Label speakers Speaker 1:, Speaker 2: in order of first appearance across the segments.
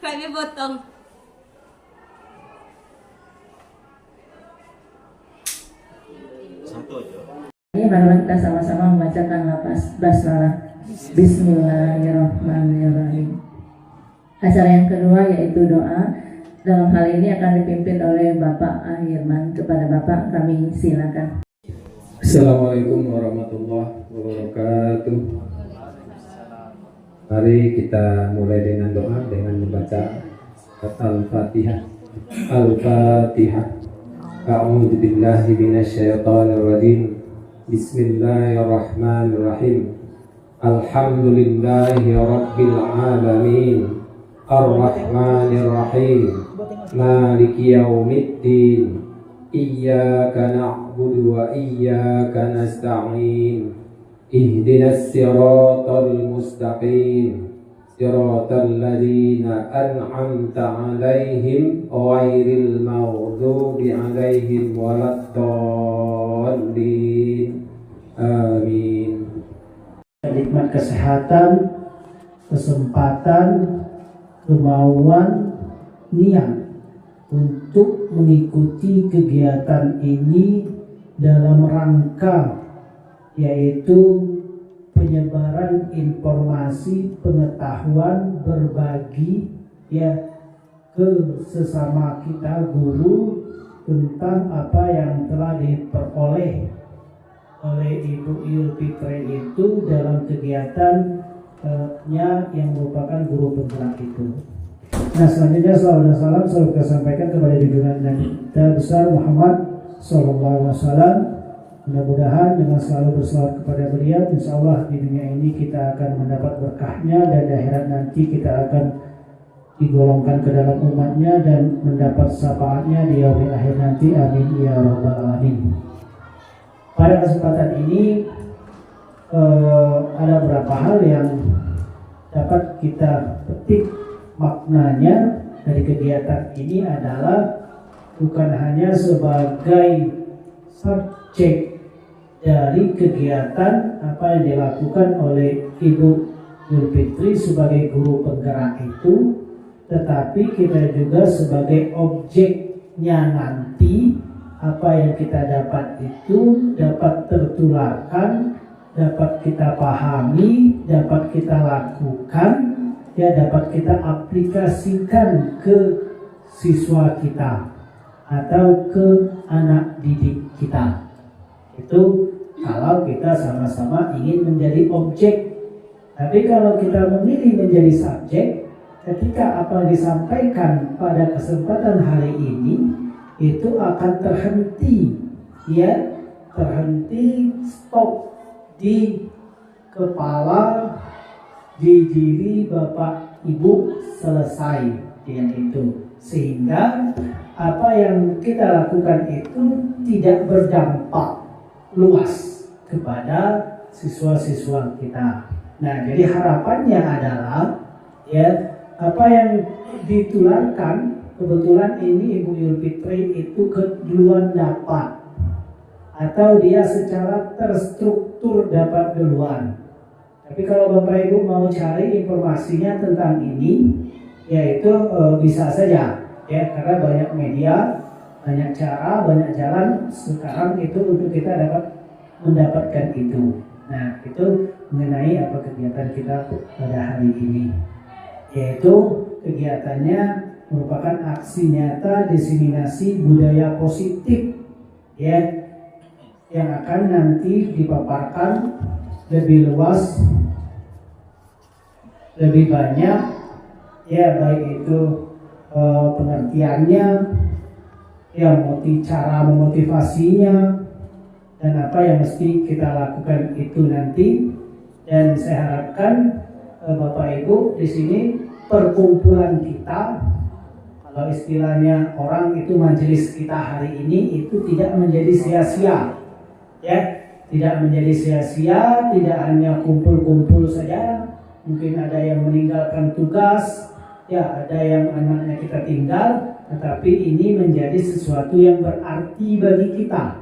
Speaker 1: Kami potong.
Speaker 2: Satu aja.
Speaker 3: Ini marilah kita sama-sama membacakan lafaz basmalah. Bismillahirrahmanirrahim. Acara yang kedua yaitu doa. Dalam hal ini akan dipimpin oleh Bapak Ahirman. Kepada Bapak kami silakan.
Speaker 4: Assalamualaikum warahmatullahi wabarakatuh. Mari kita mulai dengan doa dengan membaca Al-Fatihah. Al-Fatihah. A'udzu billahi minasyaitonir rajim. Bismillahirrahmanirrahim. Alhamdulillahi rabbil alamin. Ar-Rahmanir Rahim. Maliki yaumiddin. Iyyaka na'budu wa iyyaka nasta'in. Ihdinas siratal mustaqim. Siratal ladzina an'amta 'alaihim ghairil maghdubi 'alaihim waladdallin. Amin.
Speaker 5: Nikmat kesehatan, kesempatan, kemauan, niat untuk mengikuti kegiatan ini dalam rangka yaitu penyebaran informasi, pengetahuan, berbagi ya ke sesama kita guru tentang apa yang telah diperoleh oleh Ibu Yulfitri itu dalam kegiatannya yang merupakan guru penggerak itu. Nah, selanjutnya salawat dan salam selalu kita sampaikan kepada junjungan kita besar Muhammad Sallallahu Alaihi Wasallam. Mudah-mudahan dengan selalu berselawat kepada beliau, insya Allah di dunia ini kita akan mendapat berkahnya dan di akhirat nanti kita akan digolongkan ke dalam umatnya dan mendapat syafaatnya di yaumil akhir nanti. Amin ya rabbal alamin. Pada kesempatan ini ada beberapa hal yang dapat kita petik maknanya dari kegiatan ini adalah bukan hanya sebagai subjek dari kegiatan apa yang dilakukan oleh Ibu Yulfitri sebagai guru penggerak itu, tetapi kita juga sebagai objeknya nanti apa yang kita dapat itu dapat tertularkan, dapat kita pahami, dapat kita lakukan, ya dapat kita aplikasikan ke siswa kita atau ke anak didik kita. Itu kalau kita sama-sama ingin menjadi objek. Tapi kalau kita memilih menjadi subjek, ketika apa yang disampaikan pada kesempatan hari ini itu akan terhenti, ya, terhenti, stop di kepala, di diri Bapak Ibu, selesai dengan itu, sehingga apa yang kita lakukan itu tidak berdampak luas kepada siswa-siswa kita. Nah, jadi harapannya adalah ya apa yang ditularkan, kebetulan ini Ibu Yulfitri itu keduluan dapat atau dia secara terstruktur dapat duluan. Tapi kalau Bapak Ibu mau cari informasinya tentang ini, yaitu bisa saja ya, karena banyak media, banyak cara, banyak jalan sekarang itu untuk kita dapat mendapatkan itu. Nah, itu mengenai apa kegiatan kita pada hari ini, yaitu kegiatannya merupakan aksi nyata diseminasi budaya positif ya, yang akan nanti dipaparkan lebih luas, lebih banyak ya, baik itu pengertiannya, ya cara memotivasinya, dan apa yang mesti kita lakukan itu nanti. Dan saya harapkan Bapak Ibu di sini perkumpulan kita, kalau istilahnya orang itu majelis kita hari ini itu tidak menjadi sia-sia, ya, tidak menjadi sia-sia, tidak hanya kumpul-kumpul saja. Mungkin ada yang meninggalkan tugas, ya, ada yang anaknya kita tinggal, tetapi ini menjadi sesuatu yang berarti bagi kita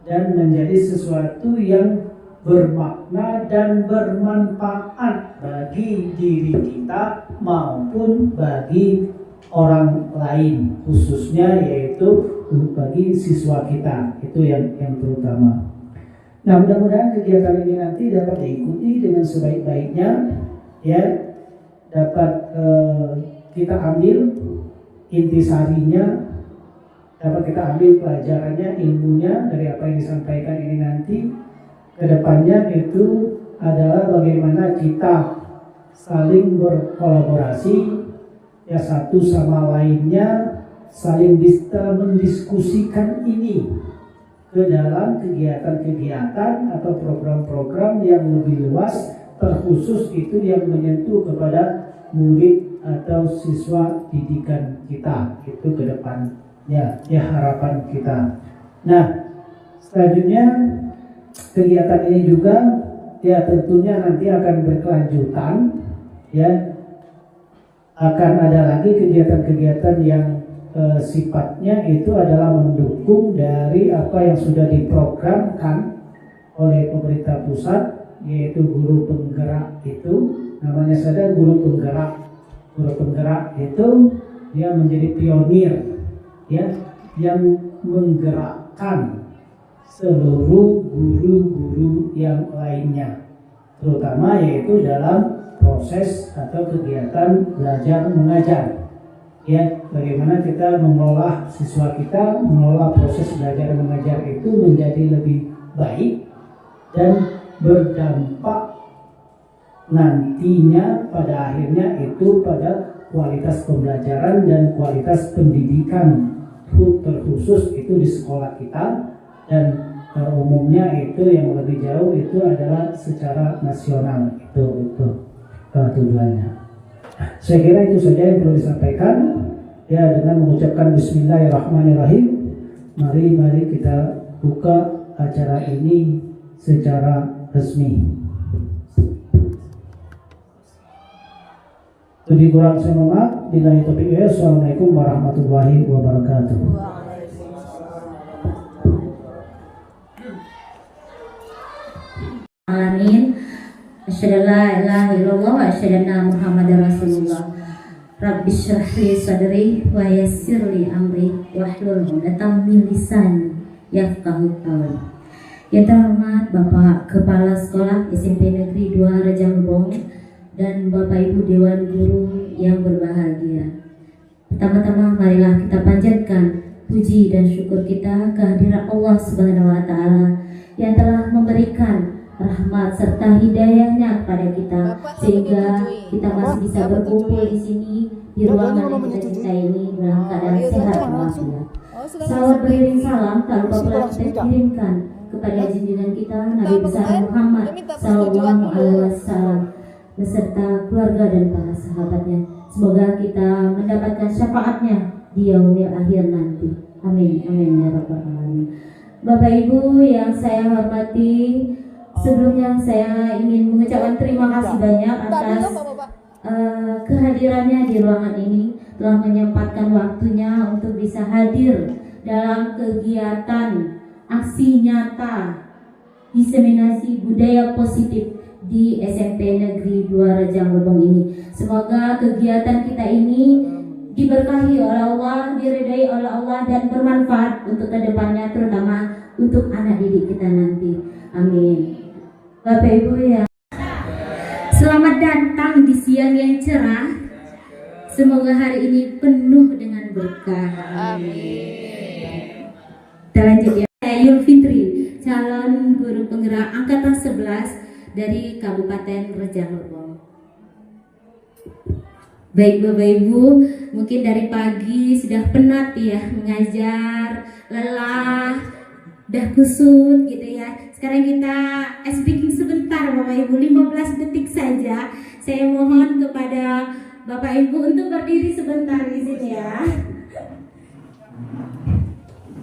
Speaker 5: dan menjadi sesuatu yang bermakna dan bermanfaat bagi diri kita maupun bagi orang lain, khususnya yaitu bagi siswa kita. Itu yang terutama. Nah, mudah-mudahan kegiatan ini nanti dapat diikuti dengan sebaik-baiknya, ya, dapat kita ambil intisarinya, dapat kita ambil pelajarannya, ilmunya dari apa yang disampaikan ini nanti. Kedepannya itu adalah bagaimana kita saling berkolaborasi, ya, satu sama lainnya, saling bisa mendiskusikan ini ke dalam kegiatan-kegiatan atau program-program yang lebih luas, terkhusus itu yang menyentuh kepada murid atau siswa didikan kita. Itu ke depannya, ya, harapan kita. Nah, selanjutnya kegiatan ini juga, ya, tentunya nanti akan berkelanjutan, ya, akan ada lagi kegiatan-kegiatan yang sifatnya itu adalah mendukung dari apa yang sudah diprogramkan oleh pemerintah pusat, yaitu guru penggerak. Itu namanya saja guru penggerak. Guru penggerak itu dia menjadi pionir, ya, yang menggerakkan seluruh guru-guru yang lainnya, terutama yaitu dalam proses atau kegiatan belajar mengajar. Ya, bagaimana kita mengolah siswa kita, mengolah proses belajar mengajar itu menjadi lebih baik dan berdampak nantinya pada akhirnya itu pada kualitas pembelajaran dan kualitas pendidikan, terkhusus itu di sekolah kita, dan umumnya itu yang lebih jauh itu adalah secara nasional. Itu tujuannya. Saya kira itu saja yang perlu disampaikan, ya, dengan mengucapkan Bismillahirrahmanirrahim. Mari kita buka acara ini secara resmi. Lebih kurang saya mohon maaf. Billahi taufiq. Assalamualaikum warahmatullahi wabarakatuh.
Speaker 1: Amin. Asyhadu an la ilaha illallah wa asyhadu anna Muhammadar Rasulullah. Rabbi shrah li sadri wa yassir li amri wahlul 'uqdatam min lisani yafqahu qawli. Yang terhormat Bapak Kepala Sekolah SMP Negeri 2 Rejang Lebong dan Bapak Ibu Dewan Guru yang berbahagia. Pertama-tama marilah kita panjatkan puji dan syukur kita kehadirat Allah Subhanahu wa taala yang telah memberikan rahmat serta hidayahnya kepada kita, sehingga kita masih bisa berkumpul di sini di ruangan yang kita cintai ini dalam keadaan sehat walafiat. Salawat beriring salam tak lupa pula kita kirimkan kepada junjungan kita Nabi besar Muhammad Sallallahu Alaihi Wasallam beserta keluarga dan para sahabatnya. Semoga kita mendapatkan syafaatnya di yaumil akhir nanti. Amin, amin ya rabbal alamin. Bapak Ibu yang saya hormati, sebelumnya saya ingin mengucapkan terima kasih banyak atas kehadirannya di ruangan ini, telah menyempatkan waktunya untuk bisa hadir dalam kegiatan aksi nyata diseminasi budaya positif di SMP Negeri 2 Rejang Lebong ini. Semoga kegiatan kita ini diberkahi oleh Allah, diridai oleh Allah, dan bermanfaat untuk kedepannya, terutama untuk anak didik kita nanti. Amin. Bapak Ibu ya, selamat datang di siang yang cerah. Semoga hari ini penuh dengan berkah. Amin. Kita lanjut ya. Yul Fitri, calon guru penggerak angkatan 11 dari Kabupaten Rejang Lebong. Baik Bapak Ibu, mungkin dari pagi sudah penat ya mengajar, lelah, udah kusut gitu ya. Sekarang kita speaking sebentar Bapak Ibu, 15 detik saja. Saya mohon kepada Bapak Ibu untuk berdiri sebentar di sini ya.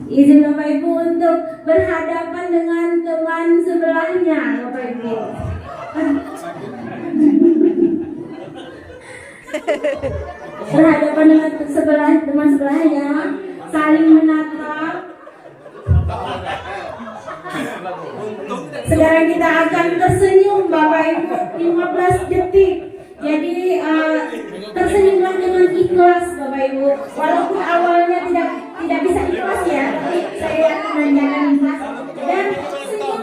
Speaker 1: Izin Bapak Ibu untuk berhadapan dengan teman sebelahnya Bapak Ibu. Berhadapan dengan teman sebelahnya, saling menatap. Sekarang kita akan tersenyum Bapak Ibu 15 detik. Jadi tersenyumlah dengan ikhlas Bapak Ibu. Walaupun awalnya tidak bisa ikhlas ya, tapi saya yakin Anda akan ikhlas. Dan senyum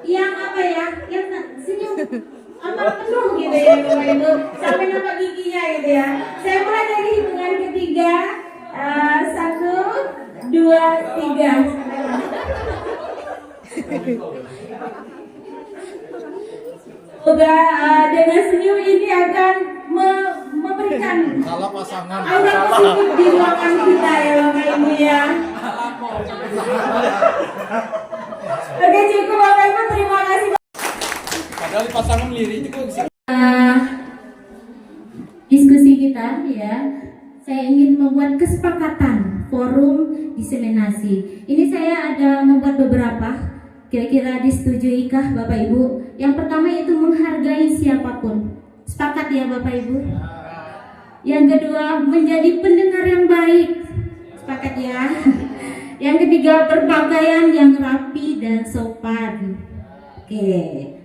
Speaker 1: yang apa ya? Yang senyum amat penuh gitu ya Bapak Ibu. Sampai nampak giginya gitu ya. Saya mulai dari hitungan ketiga. 1, 2, 3. Semoga dengan senyum ini akan memberikan aura positif di ruangan kita ya Bapak Ibu ya. Oke cukup Bapak Ibu, terima kasih.
Speaker 2: Padahal pasangan lirik itu
Speaker 1: Diskusi kita ya, saya ingin membuat kesepakatan forum diseminasi. Ini saya ada membuat beberapa, kira-kira disetujui kah Bapak Ibu? Yang pertama itu menghargai siapapun. Sepakat ya Bapak Ibu? Yang kedua, menjadi pendengar yang baik. Sepakat ya? Yang ketiga, berpakaian yang rapi dan sopan. Oke,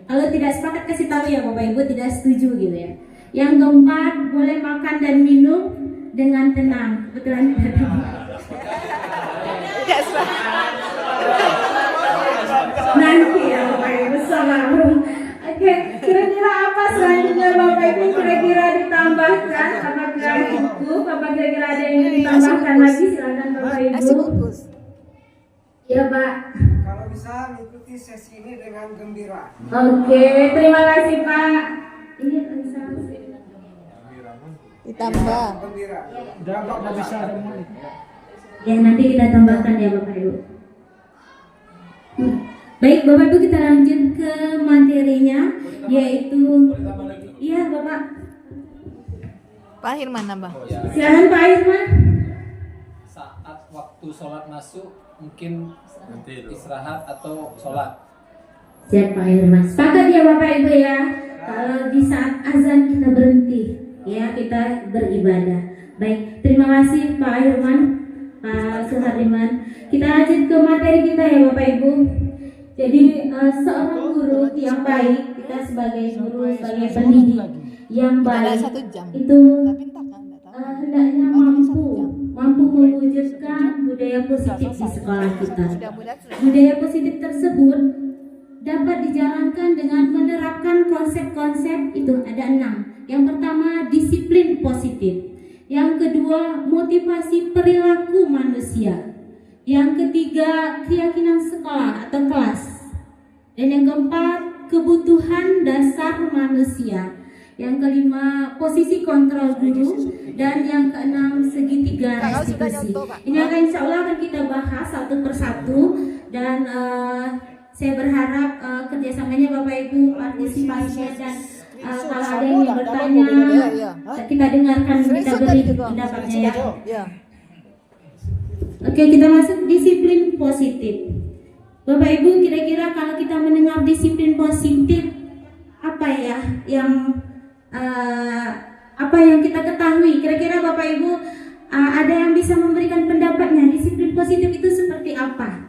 Speaker 1: kalau tidak sepakat kasih tahu ya Bapak Ibu, tidak setuju gitu ya. Yang keempat, boleh makan dan minum dengan tenang. Kebetulan tidak tahu. Nanti ya Bapak Ibu sama. Oke, kira-kira apa selanjutnya Bapak Ibu kira-kira ditambahkan? Apakah cukup? Apa kira-kira ada yang ingin ditambahkan lagi? Silakan Bapak Ibu. Ya Pak.
Speaker 6: Kalau bisa mengikuti sesi ini dengan gembira.
Speaker 1: Oke, terima kasih Pak. Ini bisa.
Speaker 7: Ditambah.
Speaker 6: Gembira.
Speaker 5: Udah nggak bisa remuk.
Speaker 1: Ya nanti kita tambahkan ya Bapak Ibu. Baik Bapak Ibu, kita lanjut ke materinya, yaitu iya Bapak.
Speaker 7: Pak Hirman nambah.
Speaker 1: Silakan Pak Irman.
Speaker 2: saat waktu sholat masuk mungkin istirahat atau sholat.
Speaker 1: Siap Pak Irman. Sepakat ya Bapak Ibu ya. Kalau di saat azan kita berhenti, ya kita beribadah. Baik, terima kasih Pak Irman, Pak Suhardiman. Kita lanjut ke materi kita ya Bapak Ibu. Jadi seorang guru yang baik, kita sebagai guru, sebagai pendidik yang
Speaker 7: Ada
Speaker 1: baik
Speaker 7: 1 jam.
Speaker 1: itu
Speaker 7: Tapi entah kan, enggak tahu.
Speaker 1: hendaknya mampu mewujudkan budaya positif di sekolah kita.
Speaker 7: Sudah mudah sudah.
Speaker 1: Budaya positif tersebut dapat dijalankan dengan menerapkan konsep-konsep itu ada 6. Yang pertama, disiplin positif. Yang kedua, motivasi perilaku manusia. Yang ketiga, keyakinan sekolah atau kelas. Dan yang keempat, kebutuhan dasar manusia. Yang kelima, posisi kontrol guru. Dan yang keenam, segitiga restitusi. Ini akan insya Allah akan kita bahas satu persatu. Dan saya berharap kerjasamanya Bapak Ibu, partisipasinya, dan kalau ada yang ingin bertanya, kita dengarkan, kita beri pendapatnya ya.
Speaker 7: Ya.
Speaker 1: Oke, kita masuk disiplin positif. Bapak Ibu, kira-kira kalau kita mendengar disiplin positif, apa ya yang kita ketahui? Kira-kira Bapak Ibu ada yang bisa memberikan pendapatnya? Disiplin positif itu seperti apa?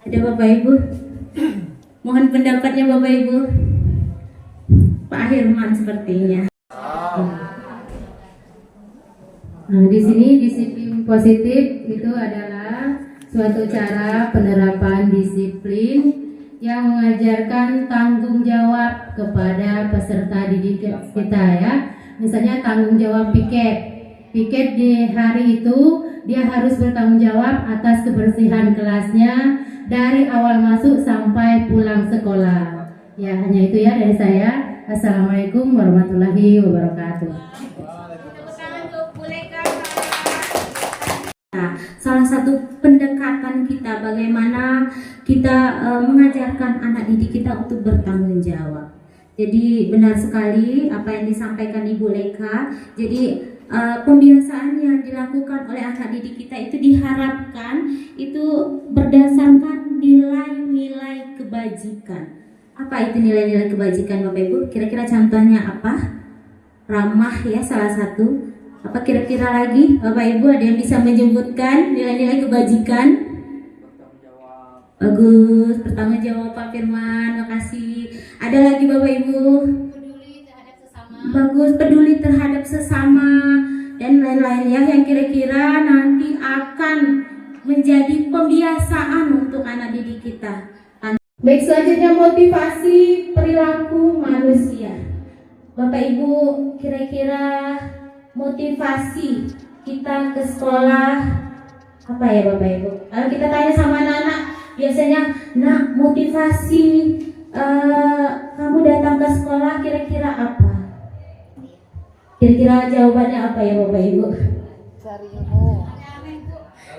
Speaker 1: Ada Bapak Ibu? Mohon pendapatnya Bapak Ibu. Pak Hirman sepertinya.
Speaker 8: Nah, di sini disiplin positif itu adalah suatu cara penerapan disiplin yang mengajarkan tanggung jawab kepada peserta didik kita ya. Misalnya tanggung jawab piket. Piket di hari itu dia harus bertanggung jawab atas kebersihan kelasnya dari awal masuk sampai pulang sekolah. Ya, hanya itu ya dari saya. Assalamualaikum warahmatullahi wabarakatuh.
Speaker 1: Nah, salah satu pendekatan kita bagaimana kita mengajarkan anak didik kita untuk bertanggung jawab. Jadi benar sekali apa yang disampaikan Ibu Leka. Jadi pembiasaan yang dilakukan oleh anak didik kita itu diharapkan itu berdasarkan nilai-nilai kebajikan. Apa itu nilai-nilai kebajikan Bapak Ibu? Kira-kira contohnya apa? Ramah ya salah satu. Apa kira-kira lagi Bapak Ibu ada yang bisa menyebutkan nilai-nilai kebajikan? Bagus, pertanggung jawab Pak Firman, makasih. Ada lagi Bapak Ibu? bagus, peduli terhadap sesama dan lain-lain ya, yang kira-kira nanti akan menjadi pembiasaan untuk anak didik kita. Baik, selanjutnya motivasi perilaku manusia. Bapak Ibu, kira-kira motivasi kita ke sekolah apa ya Bapak Ibu? Kalau kita tanya sama anak-anak, biasanya, nak, motivasi kamu datang ke sekolah kira-kira apa? Kira-kira jawabannya apa ya Bapak Ibu?
Speaker 7: Cari ilmu.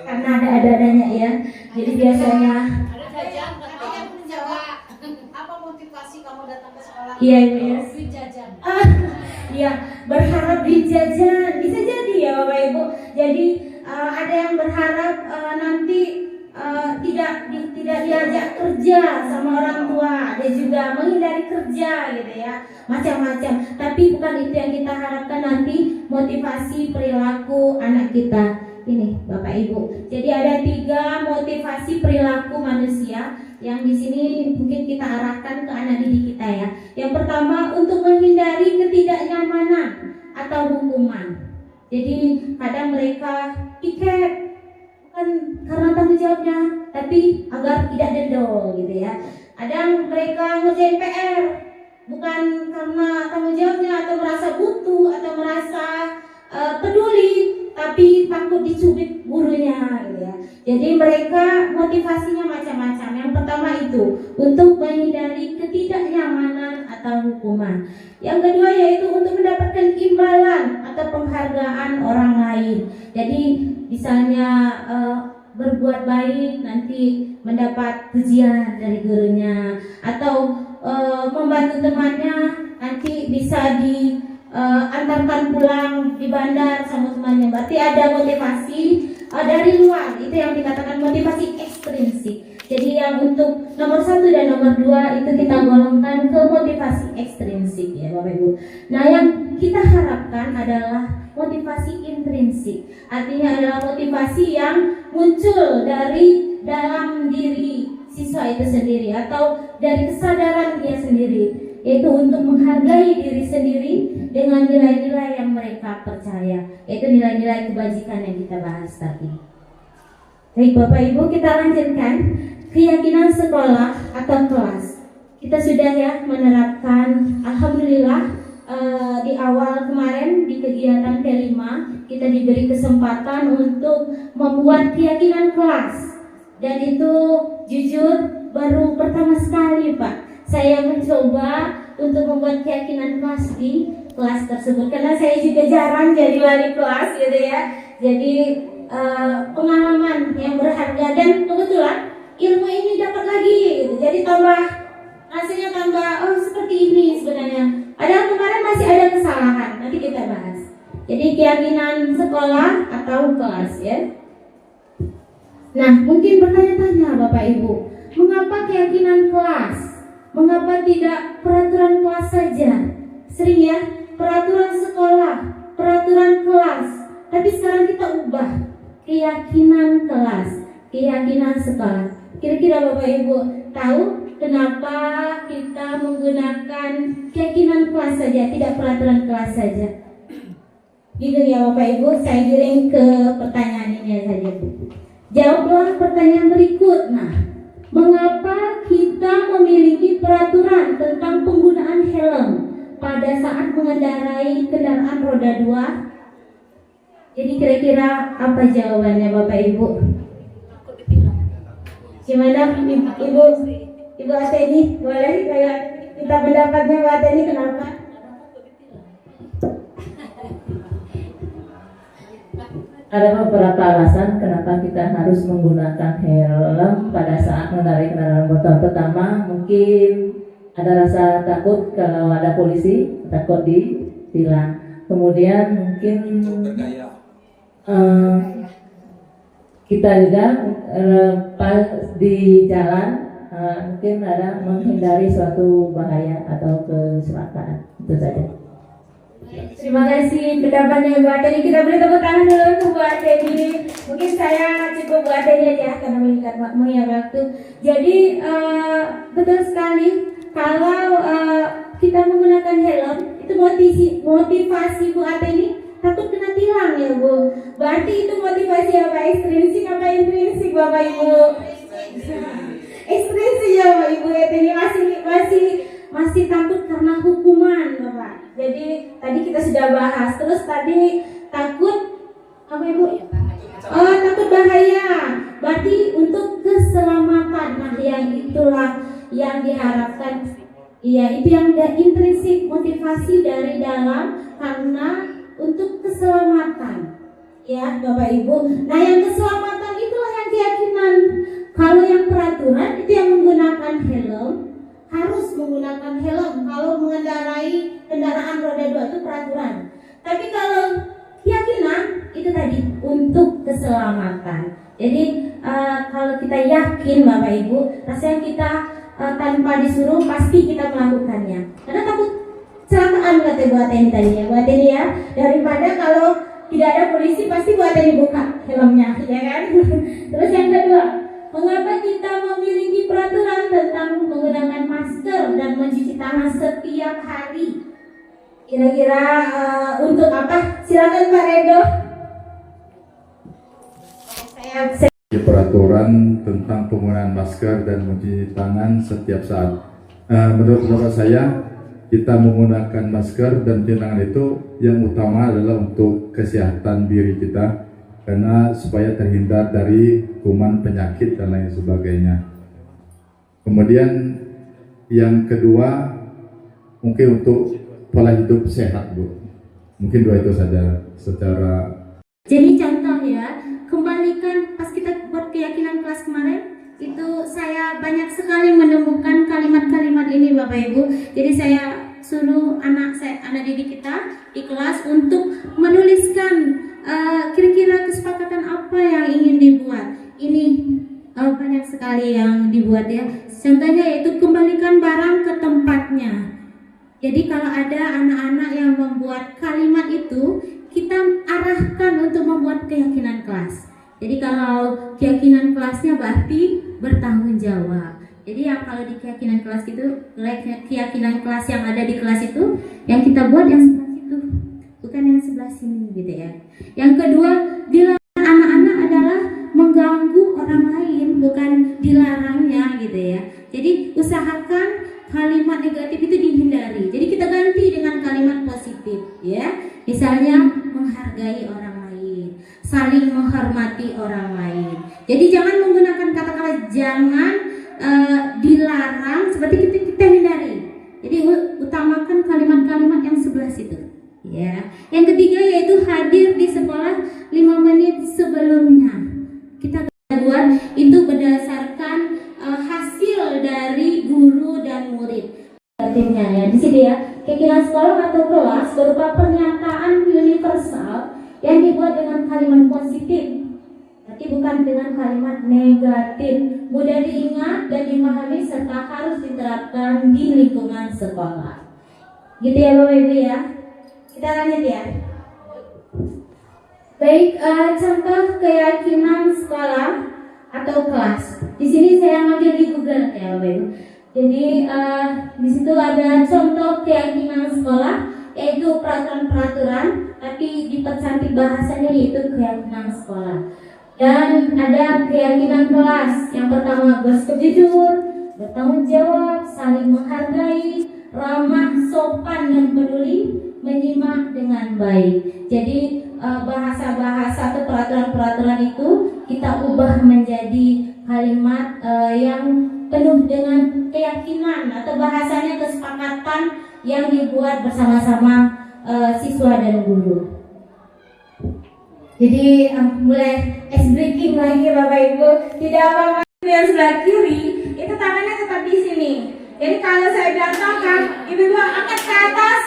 Speaker 1: Karena ada-adanya ya. Jadi biasanya
Speaker 8: Apa motivasi kamu datang ke sekolah?
Speaker 1: iya Ibu ya.
Speaker 8: Duit jajan.
Speaker 1: Iya, berharap dijajan. Bisa jadi ya Bapak Ibu. Jadi ada yang berharap nanti tidak diajak kerja sama orang tua, ada juga menghindari kerja gitu ya, macam-macam. Tapi bukan itu yang kita harapkan nanti, motivasi perilaku anak kita ini Bapak Ibu. Jadi ada 3 motivasi perilaku manusia yang di sini mungkin kita arahkan ke anak didik kita ya. Yang pertama, untuk menghindari ketidaknyamanan atau hukuman. Jadi kadang mereka piket bukan karena tanggung jawabnya, tapi agar tidak dendol gitu ya. Kadang mereka ngerjain PR bukan karena tanggung jawabnya atau merasa butuh atau merasa peduli, tapi takut dicubit gurunya gitu ya. Jadi mereka motivasinya macam-macam. Yang pertama itu untuk menghindari ketidaknyamanan atau hukuman. Yang kedua yaitu untuk mendapatkan imbalan atau penghargaan orang lain. Jadi misalnya berbuat baik nanti mendapat pujian dari gurunya, atau membantu temannya nanti bisa diantarkan pulang di bandar sama temannya. Berarti ada motivasi dari luar, itu yang dikatakan motivasi ekstrinsik. Jadi yang untuk nomor 1 dan nomor 2 itu kita golongkan ke motivasi ekstrinsik ya Bapak Ibu. Nah yang kita harapkan adalah motivasi intrinsik. Artinya adalah motivasi yang muncul dari dalam diri siswa itu sendiri atau dari kesadaran dia sendiri, yaitu untuk menghargai diri sendiri dengan nilai-nilai yang mereka percaya, yaitu nilai-nilai kebajikan yang kita bahas tadi. Baik Bapak Ibu, kita lanjutkan keyakinan sekolah atau kelas. Kita sudah ya menerapkan, alhamdulillah, di awal kemarin di kegiatan ke-5 kita diberi kesempatan untuk membuat keyakinan kelas, dan itu jujur baru pertama sekali Pak saya mencoba untuk membuat keyakinan kelas di kelas tersebut, karena saya juga jarang jadi wali kelas gitu ya. Jadi pengalaman yang berharga, dan kebetulan ilmu ini dapat lagi gitu. Jadi tambah hasilnya tambah seperti ini sebenarnya. Padahal kemarin masih ada kesalahan, nanti kita bahas. Jadi keyakinan sekolah atau kelas ya. Nah mungkin bertanya-tanya Bapak Ibu, mengapa keyakinan kelas? Mengapa tidak peraturan kelas saja? Sering ya, peraturan sekolah, peraturan kelas. Tapi sekarang kita ubah, keyakinan kelas, keyakinan sekolah. Kira-kira Bapak Ibu tahu kenapa kita menggunakan keyakinan kelas saja, tidak peraturan kelas saja? Gitu ya Bapak Ibu, saya giring ke pertanyaan ini saja Bu. Jawablah pertanyaan berikut. Nah, mengapa kita memiliki peraturan tentang penggunaan helm pada saat mengendarai kendaraan roda 2? Jadi kira-kira apa jawabannya Bapak Ibu? Gimana Ibu Ateni? Boleh kayak kita pendapatnya Ibu Ateni, kenapa?
Speaker 3: Ada beberapa alasan kenapa kita harus menggunakan helm pada saat mengendarai kendaraan motor. Pertama, mungkin ada rasa takut kalau ada polisi, takut ditilang. Kemudian mungkin kita juga pas di jalan mungkin ada menghindari suatu bahaya atau kecelakaan. Itu saja.
Speaker 1: Terima kasih pendapatnya Bu Ateni. Kita beri tepuk tangan dulu untuk Bu Ateni. Mungkin saya cukup Bu Ateni aja karena mengikat waktu. Jadi betul sekali kalau kita menggunakan helm, itu motivasi Bu Ate ini takut kena tilang ya Bu. Berarti itu motivasi apa? Ekstrinsik apa intrinsik Bapak Ibu? Ekstrinsik ya Bapak Ibu. Ini masih takut karena hukuman Bapak. Jadi tadi kita sudah bahas. Terus tadi takut apa Ibu? Oh, takut bahaya. Berarti untuk keselamatan. Nah, yang itulah yang diharapkan. Iya, itu yang intrinsik, motivasi dari dalam karena untuk keselamatan. Ya, Bapak Ibu. Nah, yang keselamatan itulah yang keyakinan. Kalau yang peraturan itu yang menggunakan helm, harus menggunakan helm kalau mengendarai kendaraan roda 2 itu peraturan. Tapi kalau keyakinan itu tadi untuk keselamatan. Jadi kalau kita yakin Bapak Ibu, rasanya kita tanpa disuruh pasti kita melakukannya. Karena takut kecelakaan kata Bu Ateni tadi ya, Bu Ateni ya. Daripada kalau tidak ada polisi pasti Bu Ateni buka helmnya, ya kan? Terus yang kedua, mengapa kita memiliki peraturan tentang menggunakan masker dan mencuci tangan setiap hari? Kira-kira untuk apa? Silakan Pak Redo.
Speaker 9: Peraturan tentang penggunaan masker dan mencuci tangan setiap saat. Menurut pendapat saya, kita menggunakan masker dan mencuci tangan itu yang utama adalah untuk kesehatan diri kita, karena supaya terhindar dari kuman, penyakit dan lain sebagainya. Kemudian yang kedua, mungkin untuk pola hidup sehat Bu. Mungkin dua itu saja secara.
Speaker 1: Jadi contoh ya, kembalikan pas kita buat keyakinan kelas kemarin, itu saya banyak sekali menemukan kalimat-kalimat ini Bapak Ibu. Jadi saya suruh anak didik kita di kelas untuk menuliskan kira-kira kesepakatan apa yang ingin dibuat. Ini banyak sekali yang dibuat ya. Contohnya yaitu kembalikan barang ke tempatnya. Jadi kalau ada anak-anak yang membuat kalimat itu, kita arahkan untuk membuat keyakinan kelas. Jadi kalau keyakinan kelasnya berarti bertanggung jawab. Jadi yang kalau di keyakinan kelas itu, keyakinan kelas yang ada di kelas itu, yang kita buat yang sebelah situ, bukan yang sebelah sini gitu ya. Yang kedua, dilarang anak-anak adalah mengganggu orang lain, bukan dilarangnya gitu ya. Jadi usahakan kalimat negatif itu dihindari. Jadi kita ganti dengan kalimat positif ya. Misalnya menghargai orang lain, saling menghormati orang lain. Jadi jangan menggunakan kata-kata jangan, dilarang, seperti kita hindari. Jadi utamakan kalimat-kalimat yang sebelah situ ya. Yang ketiga yaitu hadir di sekolah 5 menit sebelumnya. Kita buat itu berdasarkan hasil dari guru dan murid. Artinya ya di sini ya, keyakinan sekolah atau kelas berupa pernyataan universal yang dibuat dengan kalimat positif, tapi bukan dengan kalimat negatif, mudah diingat dan dimahami serta harus diterapkan di lingkungan sekolah. Gitu ya Bapak Ibu ya. Kita lanjut ya. Baik, contoh keyakinan sekolah atau kelas. Di sini saya ngambil di Google ya Bapak Ibu. Jadi di situ ada contoh keyakinan sekolah, yaitu peraturan-peraturan, tapi dipercantik bahasanya yaitu keyakinan sekolah. Dan ada keyakinan kelas. Yang pertama, bersikap jujur, bertanggung jawab, saling menghargai, ramah, sopan dan peduli, menyimak dengan baik. Jadi bahasa-bahasa atau peraturan-peraturan itu kita ubah menjadi kalimat yang penuh dengan keyakinan atau bahasanya kesepakatan yang dibuat bersama-sama siswa dan guru. Jadi mulai ice breaking lagi Bapak Ibu. Tidak apa-apa yang sebelah kiri itu tangannya tetap di sini. Jadi kalau saya bilang ibu-ibu angkat ke atas,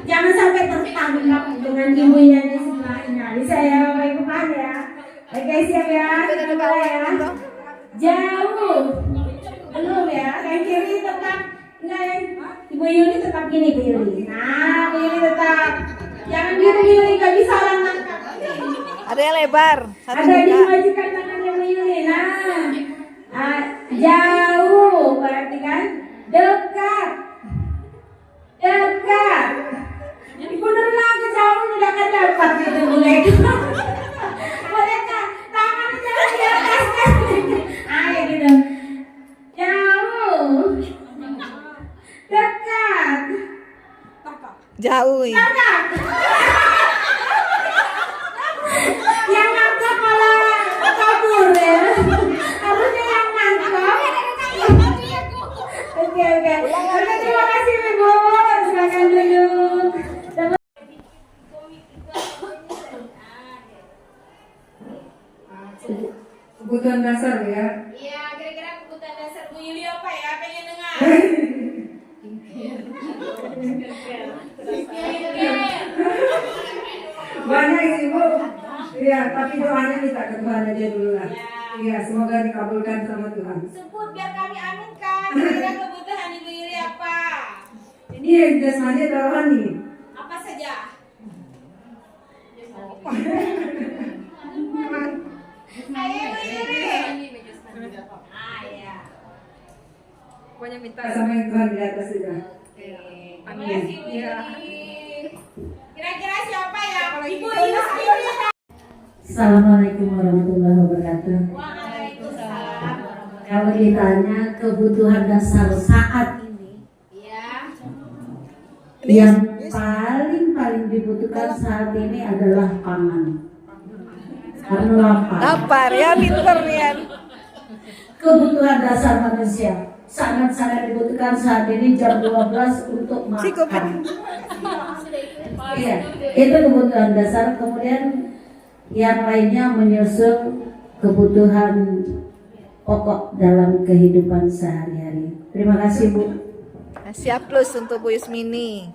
Speaker 1: jangan sampai tertangkap dengan ibunya di sebelahnya. Bisa ya Bapak Ibu paham ya? Oke siap ya, kita mulai ya. Jauh, belum ya. Yang kiri tetap, enggak, Ibu Yuli tetap gini Bu Yuli. Nah, Bu Yuli tetap. Jangan gitu Bu Yuli, gak bisa orang angkat.
Speaker 7: Ada yang lebar, satu
Speaker 1: Ada dimajukan tangannya Bu Yuli. Nah, jauh, berarti kan dekat. nggak dapat gitu boneka. Boneka tangan jangan di atas kan. Ayo gitu. Jauh. Dekat.
Speaker 7: Jauh.
Speaker 1: Dekat. Yang nangkap malah kabur ya. Harusnya yang nangkap. Oke. Oke, terima kasih Ibu. Silakan duduk.
Speaker 6: Kebutuhan dasar ya.
Speaker 8: Iya, kira-kira kebutuhan dasar Bu Yuli apa ya? Pengen dengar.
Speaker 6: Banyak sih Bu. Iya, tapi doanya minta ke Tuhan aja dulu lah. Iya, semoga dikabulkan sama Tuhan.
Speaker 8: Sebut biar kami aminkan. Kira-kira kebutuhan Ibu Yuli apa?
Speaker 6: Ini yang jasmani atau rohani?
Speaker 8: Apa saja? Ayo Bu Yuli. Ya.
Speaker 7: Pokoknya minta.
Speaker 6: Sama yang Tuhan di atas juga.
Speaker 8: Terima kasih Bu Yuli. Kira-kira siapa ya? Ibu Yuli sendiri.
Speaker 1: Assalamualaikum warahmatullahi wabarakatuh.
Speaker 8: Waalaikumsalam.
Speaker 1: Kalau ditanya kebutuhan dasar saat ini,
Speaker 8: Iya.
Speaker 1: yang paling dibutuhkan saat ini adalah pangan. Karena lapar.
Speaker 7: Lapar ya, pinter ya.
Speaker 1: Kebutuhan dasar manusia sangat dibutuhkan saat ini jam 12 untuk makan. Iya, itu kebutuhan dasar. Kemudian yang lainnya menyusul kebutuhan pokok dalam kehidupan sehari-hari. Terima kasih Bu.
Speaker 7: Siap plus untuk Bu Yusmini.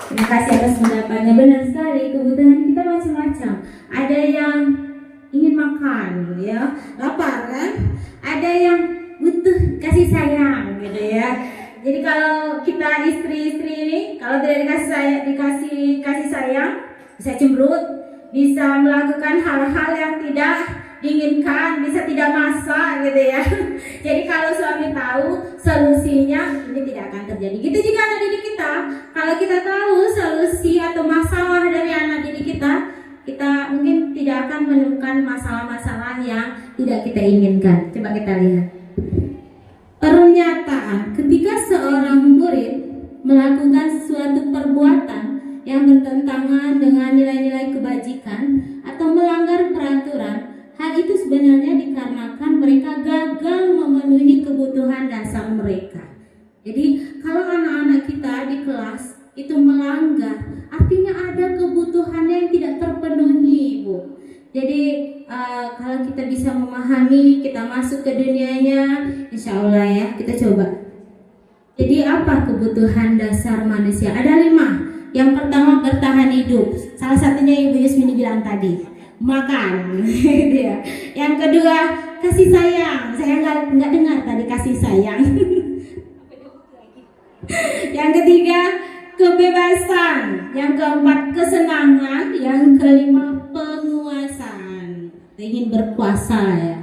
Speaker 1: Terima kasih atas pendapatnya. Benar sekali, kebutuhan kita macam-macam. Ada yang ingin makan, ya, lapar kan? Ada yang butuh kasih sayang, gitu ya. Jadi kalau kita istri-istri ini, kalau tidak dikasih kasih sayang, bisa cemberut, bisa melakukan hal-hal yang tidak diinginkan, bisa tidak masak, gitu ya. Jadi kalau suami tahu solusinya, ini tidak akan terjadi. Gitu juga anak didik kita. Kalau kita tahu solusi atau masalah dari anak didik kita mungkin tidak akan menemukan masalah-masalah yang tidak kita inginkan. Coba kita lihat. Pernyataan ketika seorang murid melakukan suatu perbuatan yang bertentangan dengan nilai-nilai kebajikan atau melanggar peraturan, hal itu sebenarnya dikarenakan mereka gagal memenuhi kebutuhan dasar mereka. Jadi kalau anak-anak kita di kelas itu melanggar, artinya ada kebutuhan yang tidak terpenuhi, Bu. Jadi kalau kita bisa memahami, kita masuk ke dunianya, insya Allah ya, kita coba. Jadi apa kebutuhan dasar manusia? Ada 5. Yang pertama bertahan hidup. Salah satunya Ibu Yusmini bilang tadi, makan. Gitu ya. Yang kedua kasih sayang. Saya nggak dengar tadi kasih sayang. Yang ketiga kebebasan. Yang keempat kesenangan. Yang kelima penguasaan. Ingin berkuasa ya.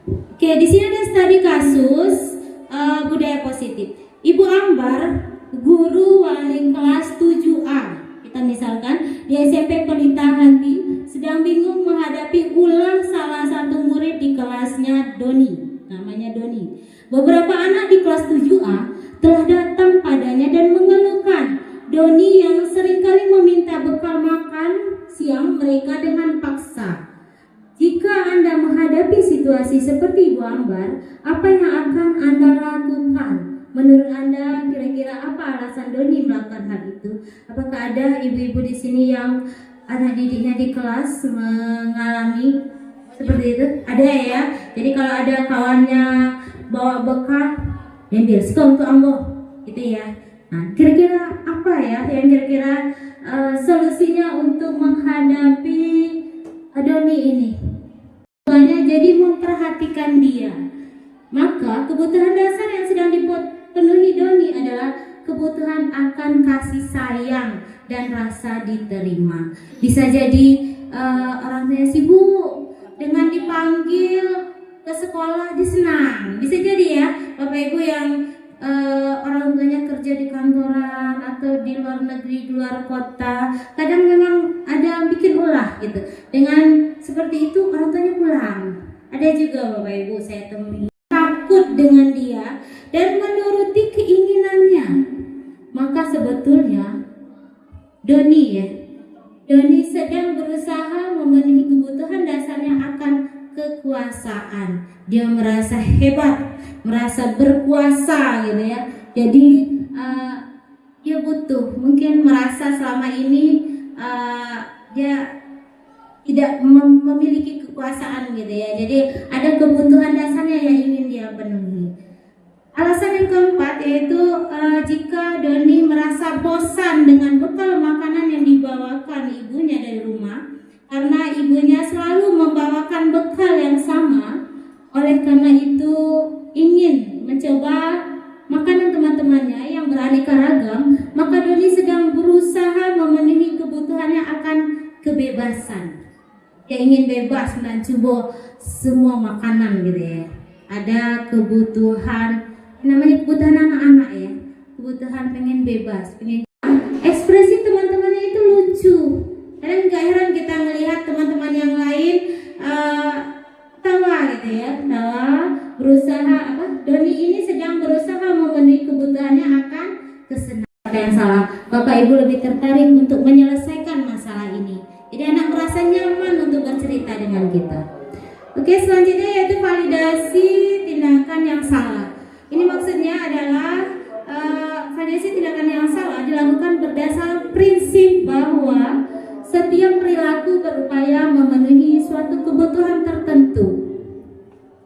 Speaker 1: Oke, di sini ada studi kasus budaya positif. Ibu Ambar, guru wali kelas 7A. Kita misalkan di SMP Pelita Hati sedang bingung menghadapi ulang salah satu murid di kelasnya Doni. Namanya Doni. Beberapa anak di kelas 7A telah datang padanya dan mengeluhkan Doni yang seringkali meminta bekal makan siang mereka dengan paksa. Jika Anda menghadapi situasi seperti Ibu Ambar, apa yang akan Anda lakukan? Menurut Anda kira-kira apa alasan Doni melakukan hal itu? Apakah ada ibu-ibu di sini yang anak didiknya di kelas mengalami seperti itu? Ada ya. Jadi kalau ada kawannya bawa bekal, ambil sekolah untuk ambo, gitu ya. Nah, kira-kira apa ya yang kira-kira solusinya untuk menghadapi Doni ini? Jadi memperhatikan dia. Maka kebutuhan dasar yang sedang dipenuhi Doni adalah kebutuhan akan kasih sayang dan rasa diterima. Bisa jadi orang tua sibuk dengan dipanggil ke sekolah dia senang. Bisa jadi ya Bapak Ibu yang orang tuanya kerja di kantoran atau di luar negeri, di luar kota, kadang memang ada bikin ulah gitu. Dengan seperti itu orang tuanya pulang. Ada juga Bapak Ibu saya temui takut dengan dia dan menuruti keinginannya. Maka sebetulnya Doni sedang berusaha memenuhi kebutuhan dasarnya akan kekuasaan. Dia merasa hebat, merasa berkuasa gitu ya. Jadi dia butuh, mungkin merasa selama ini dia tidak memiliki kekuasaan gitu ya. Jadi ada kebutuhan dasarnya yang ingin dia penuhi. Alasan yang keempat yaitu jika Doni merasa bosan dengan bekal makanan yang dibawakan ibunya dari rumah, karena ibunya selalu membawakan bekal yang sama, oleh karena itu ingin mencoba makanan teman-temannya yang beraneka ragam, maka Doni sedang berusaha memenuhi kebutuhannya akan kebebasan. Dia ingin bebas mencoba semua makanan gitu ya. Ada kebutuhan, namanya kebutuhan anak-anak ya, kebutuhan pengen bebas, pengen. Ekspresi teman-temannya itu lucu. Kadang gak heran kita melihat teman-teman yang lain tawa gitu ya, tawa, berusaha apa? Doni ini sedang berusaha memenuhi kebutuhannya akan kesenangan. Ada yang salah. Bapak Ibu lebih tertarik untuk menyelesaikan masalah ini. Jadi anak merasa nyaman untuk bercerita dengan kita. Oke, selanjutnya yaitu validasi tindakan yang salah. Ini maksudnya adalah validasi tindakan yang salah dilakukan berdasar prinsip bahwa setiap perilaku berupaya memenuhi suatu kebutuhan tertentu,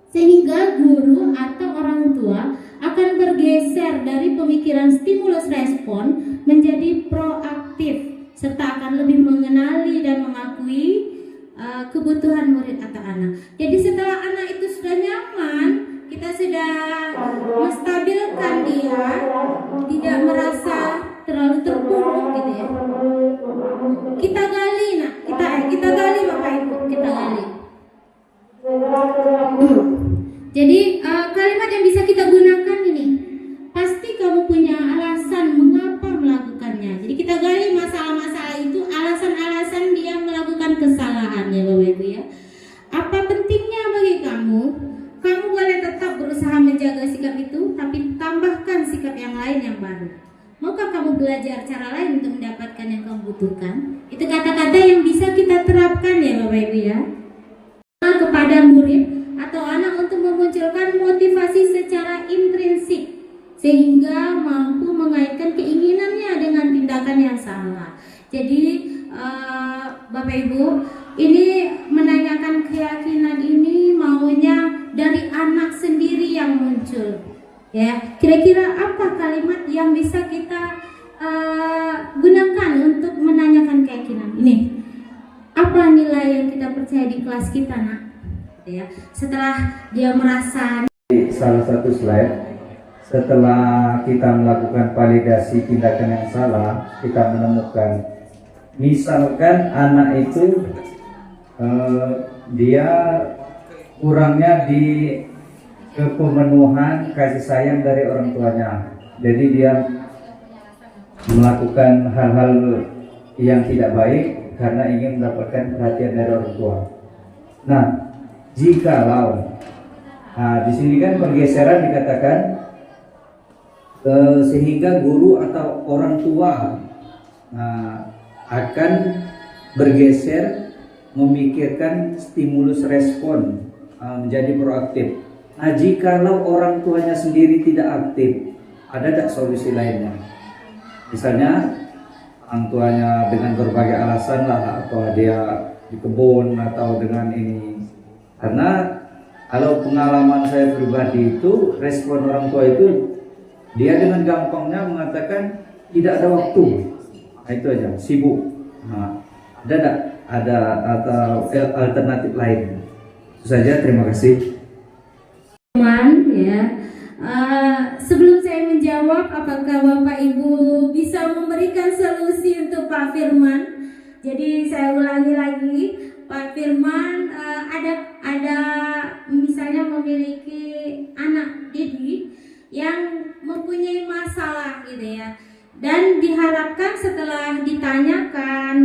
Speaker 1: sehingga guru atau orang tua akan bergeser dari pemikiran stimulus respon menjadi proaktif, serta akan lebih mengenali dan mengakui kebutuhan murid atau anak. Jadi setelah anak itu sudah nyaman, kita sudah menstabilkan dia, tidak merasa terlalu terpuruk gitu ya. Kita gali, kita gali Bapak Ibu, kita gali. Jadi kalimat yang bisa kita gunakan ini, pasti kamu punya alasan mengapa melakukannya. Jadi kita gali masalah-masalah itu, alasan-alasan dia melakukan kesalahan ya Bapak Ibu ya. Apa pentingnya bagi kamu? Kamu boleh tetap berusaha menjaga sikap itu, tapi tambahkan sikap yang lain yang baru. Maukah kamu belajar cara lain untuk mendapatkan yang kamu butuhkan? Itu kata-kata yang bisa kita terapkan ya Bapak Ibu ya. Kepada murid atau anak untuk memunculkan motivasi secara intrinsik, sehingga mampu mengaitkan keinginannya dengan tindakan yang salah. Jadi Bapak Ibu, ini menanyakan keyakinan ini maunya dari anak sendiri yang muncul. Ya, kira-kira apa kalimat yang bisa kita gunakan untuk menanyakan keyakinan ini? Apa nilai yang kita percaya di kelas kita, Nak? Ya, setelah dia merasa.
Speaker 10: Salah satu slide, setelah kita melakukan validasi tindakan yang salah, kita menemukan misalkan anak itu dia kurangnya di kepemenuhan kasih sayang dari orang tuanya, jadi dia melakukan hal-hal yang tidak baik karena ingin mendapatkan perhatian dari orang tua. Nah, jikalau di sini kan pergeseran dikatakan sehingga guru atau orang tua akan bergeser memikirkan stimulus respon menjadi proaktif. Nah, jikalau orang tuanya sendiri tidak aktif, ada tidak solusi lainnya? Misalnya orang tuanya dengan berbagai alasan lah, atau dia di kebun atau dengan ini. Karena kalau pengalaman saya pribadi itu, respon orang tua itu dia dengan gampangnya mengatakan tidak ada waktu. Nah, itu aja, sibuk. Nah, ada atau alternatif lain? Itu saja, terima kasih.
Speaker 1: Ya, sebelum saya menjawab, apakah Bapak Ibu bisa memberikan solusi untuk Pak Firman? Jadi saya ulangi lagi, Pak Firman ada misalnya memiliki anak didik yang mempunyai masalah gitu ya. Dan diharapkan setelah ditanyakan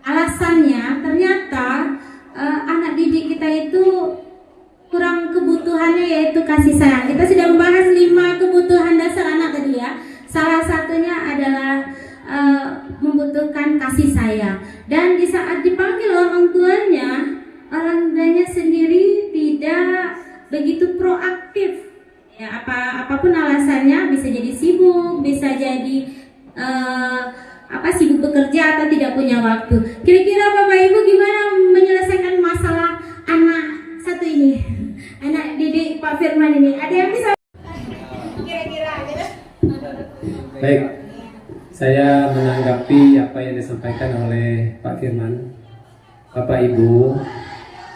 Speaker 1: alasannya, ternyata anak didik kita itu kurang kebutuhannya, yaitu kasih sayang. Kita sudah membahas 5 kebutuhan dasar anak tadi ya. Salah satunya adalah membutuhkan kasih sayang. Dan di saat dipanggil orang tuanya sendiri tidak begitu proaktif. Ya, apapun alasannya, bisa jadi sibuk, bisa jadi sibuk bekerja atau tidak punya waktu. Kira-kira Bapak Ibu gimana menyelesaikan masalah anak satu ini, anak didik Pak Firman ini? Ada yang bisa kira-kira?
Speaker 4: Baik, saya menanggapi apa yang disampaikan oleh Pak Firman. Bapak Ibu,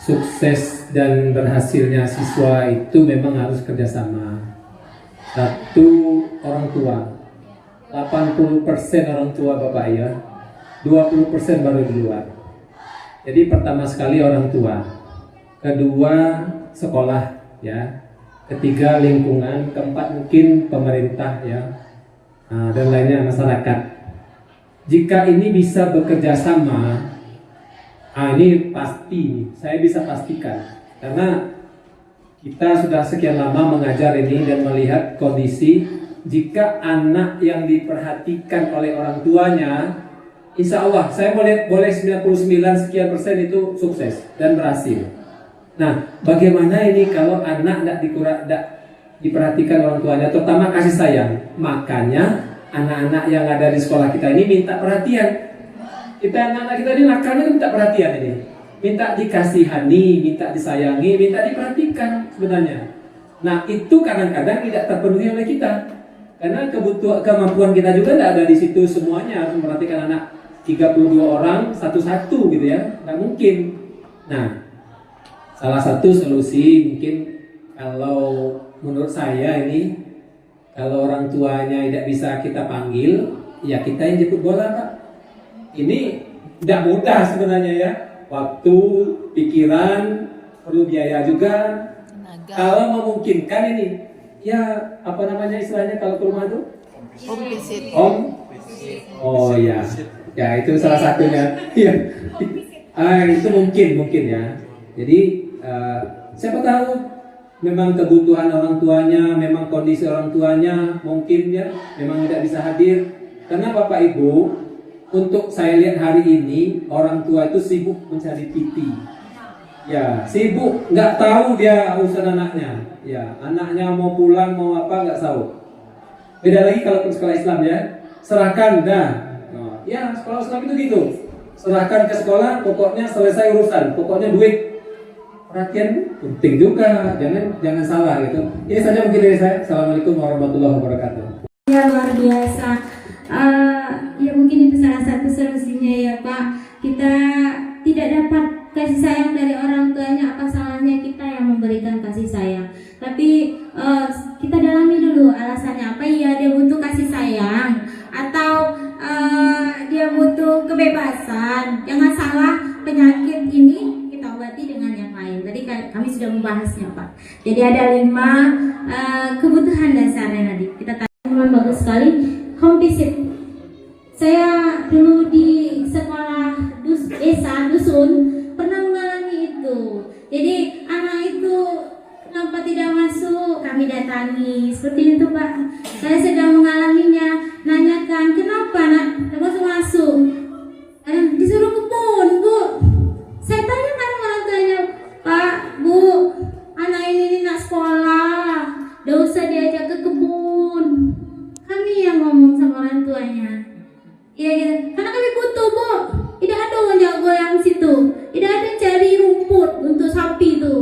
Speaker 4: sukses dan berhasilnya siswa itu memang harus kerjasama. Satu, orang tua, 80% orang tua Bapak ya, 20% baru di luar. Jadi pertama sekali orang tua, kedua sekolah ya, ketiga lingkungan, keempat mungkin pemerintah ya, dan lainnya masyarakat. Jika ini bisa bekerja sama, ini pasti, saya bisa pastikan, karena kita sudah sekian lama mengajar ini dan melihat kondisi. Jika anak yang diperhatikan oleh orang tuanya, insya Allah saya boleh 99 sekian persen itu sukses dan berhasil. Nah, bagaimana ini kalau anak tidak diperhatikan orang tuanya, terutama kasih sayang? Makanya anak-anak yang ada di sekolah kita ini minta perhatian. Anak-anak kita ini nakalnya minta perhatian ini, minta dikasihani, minta disayangi, minta diperhatikan sebenarnya. Nah, itu kadang-kadang tidak terpenuhi oleh kita. Karena kemampuan kita juga tidak ada di situ semuanya, harus memperhatikan anak 32 orang satu-satu gitu ya, nggak mungkin. Nah, salah satu solusi mungkin kalau menurut saya ini, kalau orang tuanya tidak bisa kita panggil, ya kita yang jemput bola Pak. Ini tidak mudah sebenarnya ya, waktu, pikiran, perlu biaya juga. Kalau memungkinkan ini, ya apa namanya istilahnya kalau ke rumah tuh? Oh ya, ya itu salah satunya. Ya, itu mungkin ya. Jadi siapa tahu memang kebutuhan orang tuanya, memang kondisi orang tuanya mungkin ya, memang tidak bisa hadir. Karena Bapak Ibu, untuk saya lihat hari ini orang tua itu sibuk mencari TV. Ya, sibuk, nggak tahu dia urusan anaknya. Ya, anaknya mau pulang mau apa nggak tahu. Beda lagi kalau ke sekolah Islam ya, serahkan dah. Nah, ya sekolah Islam itu gitu, serahkan ke sekolah, pokoknya selesai urusan, pokoknya duit. Perhatian penting juga, jangan salah gitu. Ini saja mungkin dari saya. Assalamualaikum warahmatullahi wabarakatuh.
Speaker 1: Ya luar biasa. Ya mungkin itu salah satu solusinya ya Pak. Kita tidak dapat kasih sayang dari orang tuanya, apa salahnya kita yang memberikan kasih sayang. Tapi kita dalami dulu alasannya apa. Iya dia butuh kasih sayang atau dia butuh kebebasan. Jangan salah, penyakit ini kita obati dengan yang lain. Tadi kami sudah membahasnya Pak. Jadi ada 5 kebutuhan dasarnya tadi. Kita tanya bagus sekali. Home visit. Saya dulu di sekolah desa dusun pernah mengalami itu. Jadi anak itu kenapa tidak masuk, kami datangi seperti itu Pak. Saya sedang mengalaminya, nanyakan kenapa nak tidak masuk. Disuruh kebun Bu. Saya tanyakan orang tuanya, Pak Bu, anak ini nak sekolah, tidak usah diajak ke kebun. Kami yang ngomong sama orang tuanya. Iya gitu. Karena kami butuh Bu. Tidak ada yang goyang situ. Tidak ada cari rumput untuk sapi itu.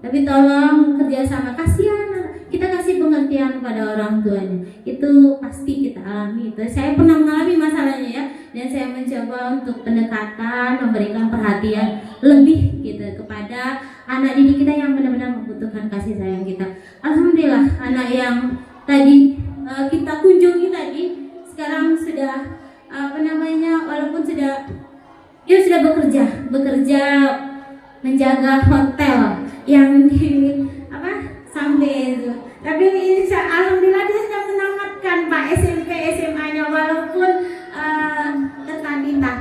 Speaker 1: Tapi tolong kerjasama, kasihan. Kita kasih pengertian pada orang tuanya. Itu pasti kita alami. Itu saya pernah mengalami masalahnya ya. Dan saya mencoba untuk pendekatan, memberikan perhatian lebih gitu kepada anak didik kita yang benar-benar membutuhkan kasih sayang kita. Alhamdulillah anak yang tadi kita kunjungi tadi sekarang sudah walaupun dia sudah bekerja menjaga hotel yang di sampai itu.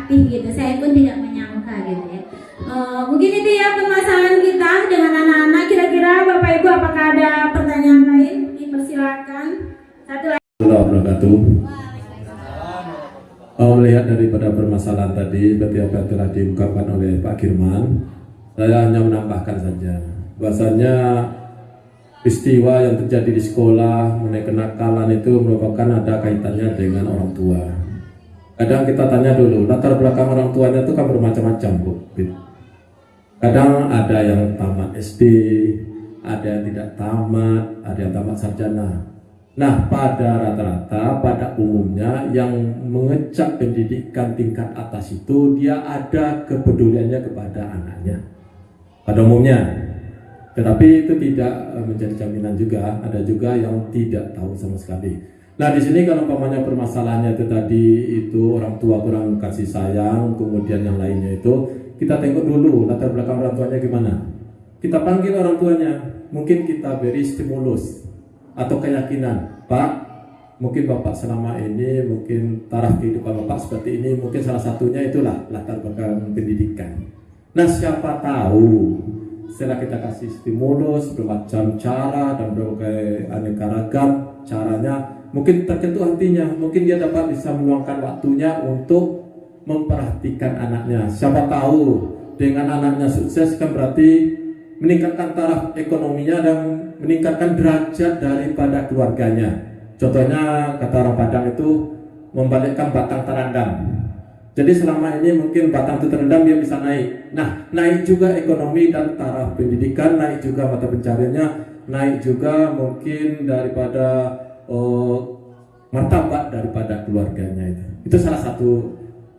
Speaker 1: terlatih gitu. Saya pun tidak menyangka gitu ya. Mungkin itu ya permasalahan kita dengan anak-anak. Kira-kira Bapak Ibu apakah ada pertanyaan lain? Dipersilakan. Satu lagi.
Speaker 4: Melihat daripada permasalahan tadi, seperti apa yang telah diungkapkan oleh Pak Kirman, saya hanya menambahkan saja, bahasanya peristiwa yang terjadi di sekolah mengenai kenakalan itu merupakan ada kaitannya dengan orang tua. Kadang kita tanya dulu, latar belakang orang tuanya itu kan bermacam-macam, Bu. Kadang ada yang tamat SD, ada yang tidak tamat, ada yang tamat sarjana. Nah, pada rata-rata, pada umumnya yang mengecap pendidikan tingkat atas itu dia ada kepeduliannya kepada anaknya. Pada umumnya, tetapi itu tidak menjadi jaminan juga. Ada juga yang tidak tahu sama sekali. Nah, di sini kalau umpamanya permasalahannya itu tadi itu orang tua kurang kasih sayang, kemudian yang lainnya itu kita tengok dulu latar belakang orang tuanya gimana. Kita panggil orang tuanya, mungkin kita beri stimulus atau keyakinan, Pak, mungkin Bapak selama ini mungkin taraf kehidupan Bapak seperti ini, mungkin salah satunya itulah latar belakang pendidikan. Nah, siapa tahu setelah kita kasih stimulus bermacam cara dan berbagai aneka ragam caranya, mungkin terkentu hatinya, mungkin dia dapat bisa meluangkan waktunya untuk memperhatikan anaknya. Siapa tahu dengan anaknya sukses kan berarti meningkatkan taraf ekonominya dan meningkatkan derajat daripada keluarganya. Contohnya kata orang Padang itu membalikkan batang terendam. Jadi selama ini mungkin batang itu terendam dia bisa naik. Nah, naik juga ekonomi dan taraf pendidikan, naik juga mata pencariannya, naik juga mungkin daripada martabat daripada keluarganya itu. Itu salah satu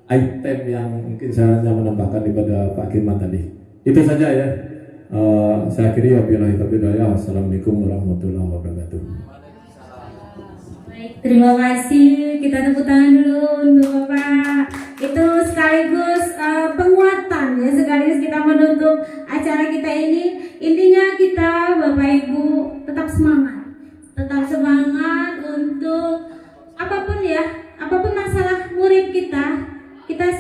Speaker 4: item yang mungkin saya hanya menambahkan daripada Pak Kirman tadi. Itu saja ya. Saya akhiri wabillahi taufiq hidayah. Wassalamualaikum warahmatullahi wabarakatuh.
Speaker 1: Baik, terima kasih. Kita tepuk tangan dulu untuk Bapak. Itu sekaligus penguatan ya, sekaligus kita menutup acara kita ini. Intinya kita Bapak Ibu tetap semangat untuk apapun ya, apapun masalah murid kita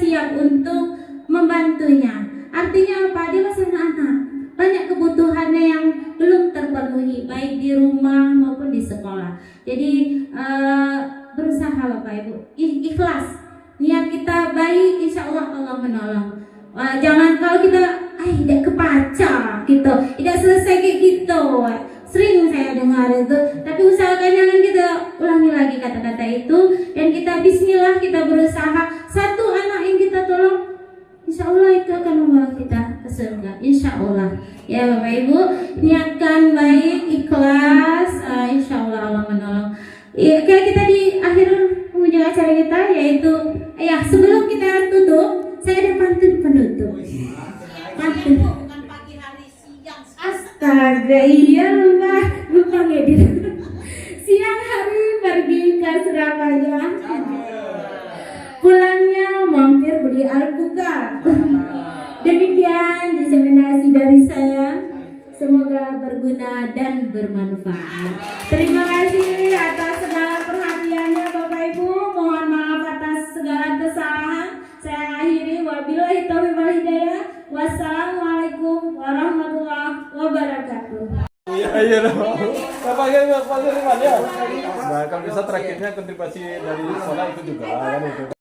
Speaker 1: siap untuk membantunya. Artinya apa? Dia masih anak, banyak kebutuhannya yang belum terpenuhi baik di rumah maupun di sekolah. Jadi berusaha Bapak Ibu, ikhlas, niat kita baik, insya Allah Allah menolong. Jangan kalau kita tidak kepaca gitu, tidak selesai kayak gitu. Sering saya dengar itu, tapi usahakan jangan kita ulangi lagi kata-kata itu, dan kita bismillah, kita berusaha. Satu anak yang kita tolong, insya Allah itu akan membawa kita ke surga, insya Allah. Ya Bapak Ibu, niatkan baik, ikhlas, insya Allah Allah menolong. Ya, kayak kita di akhir penghujung acara kita, yaitu ya sebelum kita tutup, saya ada pantun penutup. Pantun. Astaga, iya lupa ngedit. Siang hari pergi ke Surabaya, pulangnya mampir beli alpukat. Demikian diseminasi dari saya. Semoga berguna dan bermanfaat. Terima kasih atas segala perhatiannya Bapak Ibu. Mohon maaf atas segala kesalahan. Saya akhiri wabillahi taufiq wal hidayah. Wassalamualaikum warahmatullahi wabarakatuh.
Speaker 2: Iya dong. Bapak ya. Nah, kalau bisa terakhirnya kontribusi dari sekolah itu juga kan itu.